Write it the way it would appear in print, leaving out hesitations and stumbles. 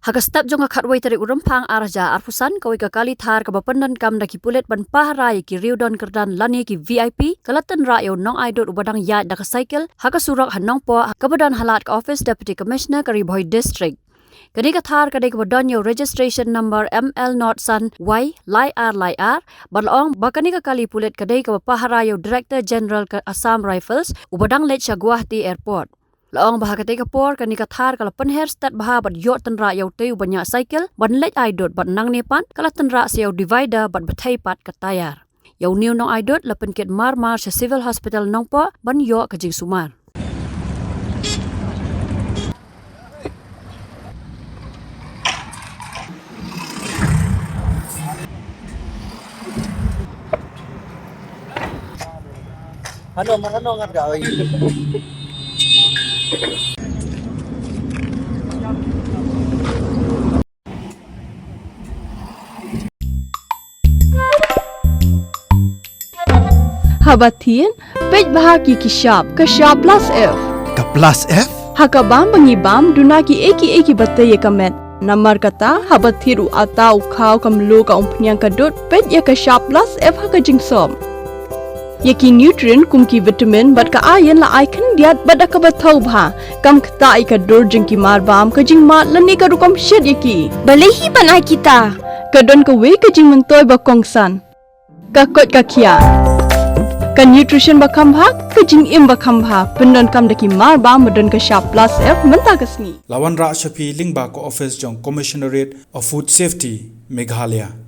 Hakastap jonga khatway tarik urampang araja arpusan kawai kakali Thar kabapandan kam daki pulet ban Pahara ki riudan kerdan lani ki VIP kalatan ra yo Nongaidud ubadang yat daka cycle hakasurak han Nongpoh kabadan halat ka office deputy commissioner Kyrwoh district. Kani ka Thar kadai kabadan yo registration number ML not san Y LIR balong bakani kakali pulet kadai ka Pahara yo director general ka Assam Rifles ubadang let Guwahati airport. Laong baha ketika por kani ka Thar kala penher start baha bat yo Tynrah yo teu banyak cycle ban let Aidud bat nang nepan kala Tynrah siau divider bat bathai pat ka Atiar. Yo new Nongaidud la penket mar sa civil hospital Nongpoh ban yo ka jing sumar. Ano nga gawin? Habatin, pej bahagi ki Shah plus F. Ka plus F? Hakabam bangibam dunaki eki batay kamet. Namar kata habatiru atau kau kamlu ka umpunyang kadut pej ya ka Shah plus F haka jingsom. Yaki nutrient kumki vitamin bat ka ayan la icon diat bat ka batau bha kam kata ka dur jingki marbam ka jing mat lani ka rukam shed yaki. Balehi banai kita. Kadon ka we ka jing mentoy ba kongsan. Ka kot ka kia. Kan nutrition bakam bha kajing im bakam bha pendon kam daki mar ba modon ka Shah plus F menta kasni Lawan Ra Shapi Lingba ko office jong commissionerate of food safety Meghalaya